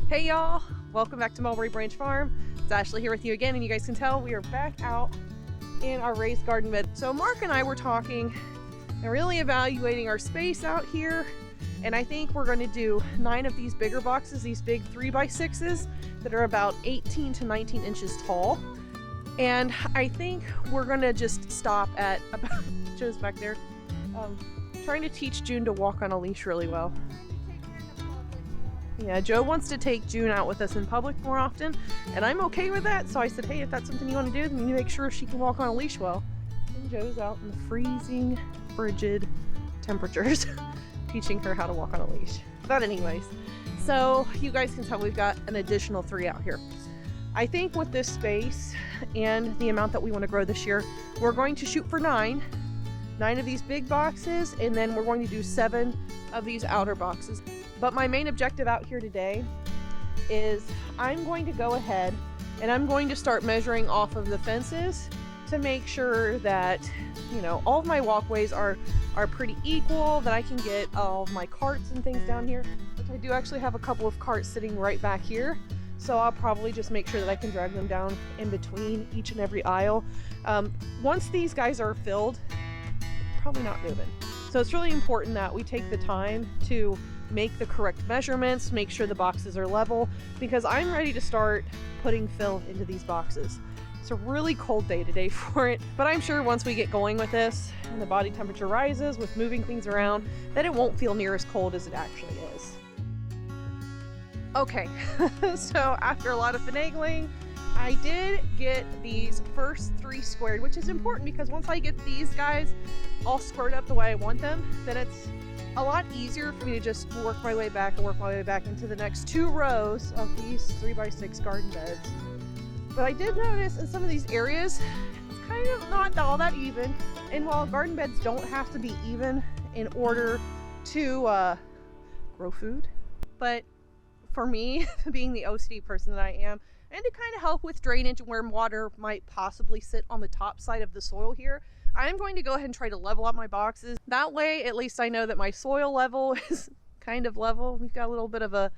Hey y'all, welcome back to Mulberry Branch Farm. It's Ashley here with you again, and you guys can tell we are back out in our raised garden bed. So Mark and I were talking and really evaluating our space out here, and I think we're going to do 9 of these bigger boxes, these big 3x6s that are about 18 to 19 inches tall. And I think we're going to just stop at about, Joe's back there, trying to teach June to walk on a leash really well. Yeah, Joe wants to take June out with us in public more often, and I'm okay with that. So I said, hey, if that's something you want to do, then you make sure she can walk on a leash well. And Joe's out in the freezing, frigid temperatures, teaching her how to walk on a leash. But anyways, so you guys can tell we've got an additional 3 out here. I think with this space and the amount that we want to grow this year, we're going to shoot for 9 of these big boxes, and then we're going to do 7 of these outer boxes. But my main objective out here today is I'm going to go ahead and I'm going to start measuring off of the fences to make sure that, you know, all of my walkways are pretty equal, that I can get all of my carts and things down here, which I do actually have a couple of carts sitting right back here. So I'll probably just make sure that I can drag them down in between each and every aisle. Once these guys are filled, probably not moving. So it's really important that we take the time to make the correct measurements, make sure the boxes are level, because I'm ready to start putting fill into these boxes. It's a really cold day today for it, but I'm sure once we get going with this and the body temperature rises with moving things around, that it won't feel near as cold as it actually is. Okay, so after a lot of finagling, I did get these first 3 squared, which is important because once I get these guys all squared up the way I want them, then it's a lot easier for me to just work my way back into the next 2 rows of these 3x6 garden beds. But I did notice in some of these areas, it's kind of not all that even. And while garden beds don't have to be even in order to grow food, but for me, being the OCD person that I am, and to kind of help with drainage where water might possibly sit on the top side of the soil here, I'm going to go ahead and try to level up my boxes. That way, at least I know that my soil level is kind of level. We've got a little bit of a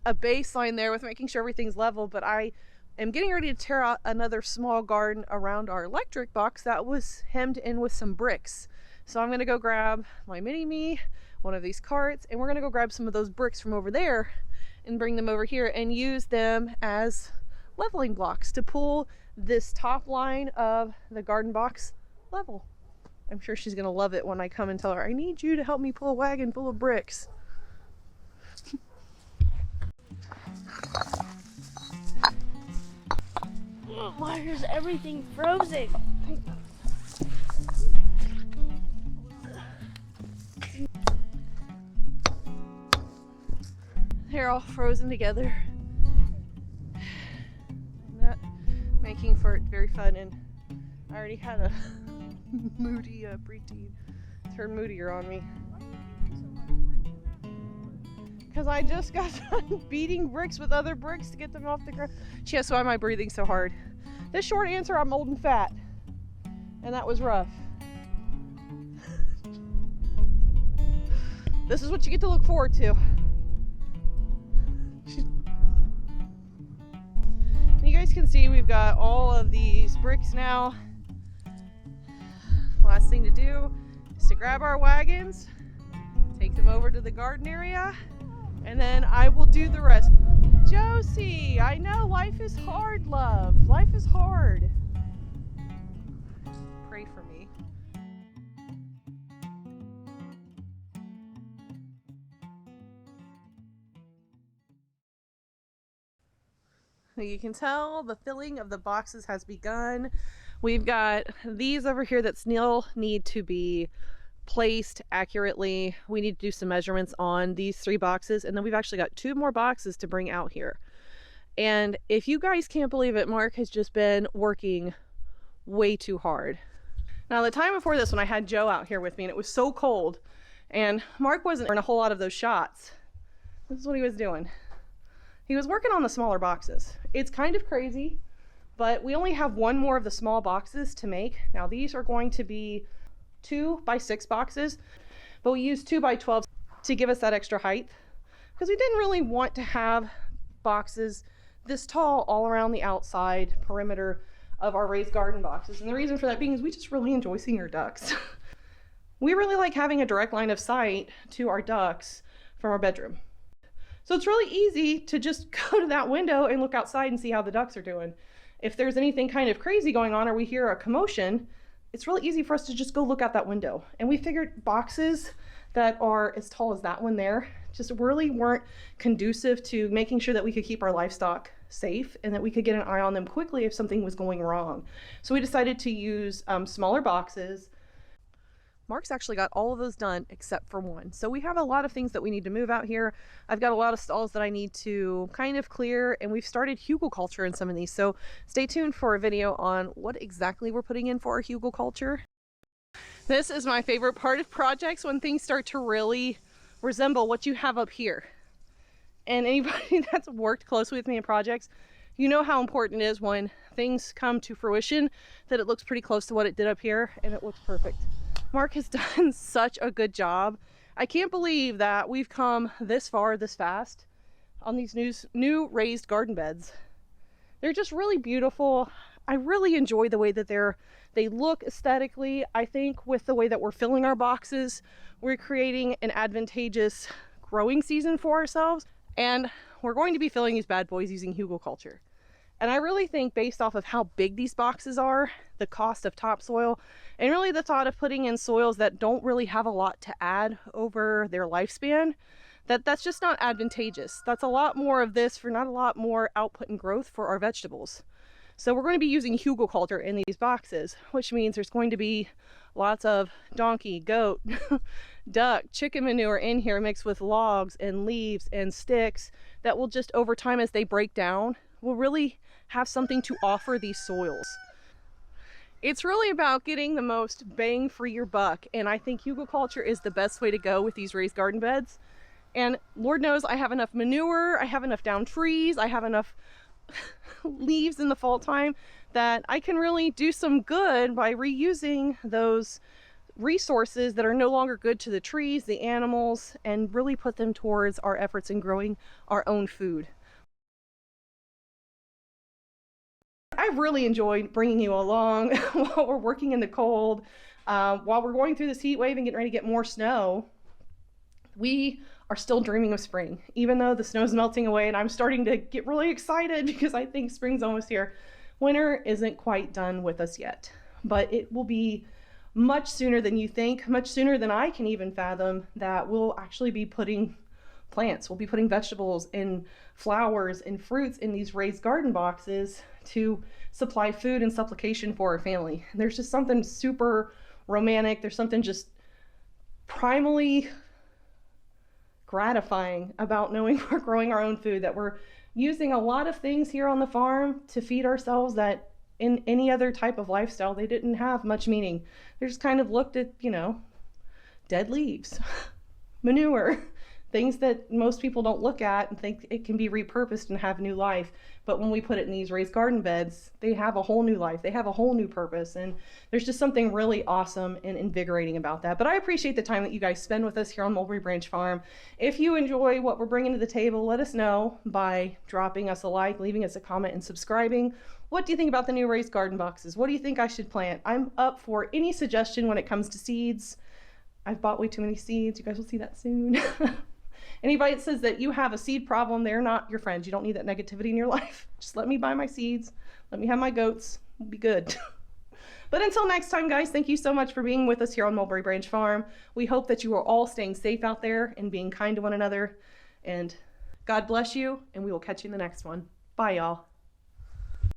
baseline there with making sure everything's level, but I am getting ready to tear out another small garden around our electric box that was hemmed in with some bricks. So I'm gonna go grab my mini-me, one of these carts, and we're gonna go grab some of those bricks from over there and bring them over here and use them as leveling blocks to pull this top line of the garden box level. I'm sure she's gonna love it when I come and tell her, I need you to help me pull a wagon full of bricks. Why is everything frozen? They're all frozen together. Not making for it very fun, and I already had a moody preteen turn moodier on me. Because I just got done beating bricks with other bricks to get them off the ground. She asked, why am I breathing so hard? The short answer, I'm old and fat. And that was rough. This is what you get to look forward to. You guys can see we've got all of these bricks now. Last thing to do is to grab our wagons, take them over to the garden area, and then I will do the rest. Josie, I know life is hard, love. Life is hard. Pray for me. You can tell the filling of the boxes has begun. We've got these over here that still need to be placed accurately. We need to do some measurements on these 3 boxes, and then we've actually got 2 more boxes to bring out here. And if you guys can't believe it, Mark has just been working way too hard. Now, the time before this, when I had Joe out here with me and it was so cold and Mark wasn't in a whole lot of those shots, this is what he was doing. He was working on the smaller boxes. It's kind of crazy, but we only have 1 more of the small boxes to make. Now, these are going to be 2x6 boxes, but we used 2x12 to give us that extra height because we didn't really want to have boxes this tall all around the outside perimeter of our raised garden boxes. And the reason for that being is we just really enjoy seeing our ducks. We really like having a direct line of sight to our ducks from our bedroom. So it's really easy to just go to that window and look outside and see how the ducks are doing. If there's anything kind of crazy going on or we hear a commotion, it's really easy for us to just go look out that window. And we figured boxes that are as tall as that one there just really weren't conducive to making sure that we could keep our livestock safe and that we could get an eye on them quickly if something was going wrong. So we decided to use smaller boxes. Mark's actually got all of those done except for one. So we have a lot of things that we need to move out here. I've got a lot of stalls that I need to kind of clear, and we've started hugelkultur in some of these. So stay tuned for a video on what exactly we're putting in for our hugelkultur. This is my favorite part of projects, when things start to really resemble what you have up here. And anybody that's worked closely with me in projects, you know how important it is when things come to fruition that it looks pretty close to what it did up here, and it looks perfect. Mark has done such a good job. I can't believe that we've come this far this fast on these new raised garden beds. They're just really beautiful. I really enjoy the way that they look aesthetically. I think with the way that we're filling our boxes, we're creating an advantageous growing season for ourselves. And we're going to be filling these bad boys using hugelkultur. And I really think, based off of how big these boxes are, the cost of topsoil, and really the thought of putting in soils that don't really have a lot to add over their lifespan, that's just not advantageous. That's a lot more of this for not a lot more output and growth for our vegetables. So we're going to be using hugelkultur in these boxes, which means there's going to be lots of donkey, goat, duck, chicken manure in here mixed with logs and leaves and sticks that will just, over time as they break down, will really have something to offer these soils. It's really about getting the most bang for your buck, and I think hugelkultur is the best way to go with these raised garden beds. And Lord knows I have enough manure, I have enough down trees, I have enough leaves in the fall time that I can really do some good by reusing those resources that are no longer good to the trees, the animals, and really put them towards our efforts in growing our own food. I've really enjoyed bringing you along while we're working in the cold, while we're going through this heat wave and getting ready to get more snow. We are still dreaming of spring, even though the snow's melting away, and I'm starting to get really excited because I think spring's almost here. Winter isn't quite done with us yet, but it will be much sooner than you think, much sooner than I can even fathom, that we'll actually be putting plants, we'll be putting vegetables and flowers and fruits in these raised garden boxes to supply food and supplication for our family. And there's just something super romantic, there's something just primally gratifying about knowing we're growing our own food, that we're using a lot of things here on the farm to feed ourselves that in any other type of lifestyle they didn't have much meaning. They just kind of looked at, you know, dead leaves, manure, things that most people don't look at and think it can be repurposed and have new life. But when we put it in these raised garden beds, they have a whole new life. They have a whole new purpose. And there's just something really awesome and invigorating about that. But I appreciate the time that you guys spend with us here on Mulberry Branch Farm. If you enjoy what we're bringing to the table, let us know by dropping us a like, leaving us a comment, and subscribing. What do you think about the new raised garden boxes? What do you think I should plant? I'm up for any suggestion when it comes to seeds. I've bought way too many seeds. You guys will see that soon. Anybody that says that you have a seed problem, they're not your friends. You don't need that negativity in your life. Just let me buy my seeds. Let me have my goats. We'll be good. But until next time, guys, thank you so much for being with us here on Mulberry Branch Farm. We hope that you are all staying safe out there and being kind to one another. And God bless you, and we will catch you in the next one. Bye, y'all.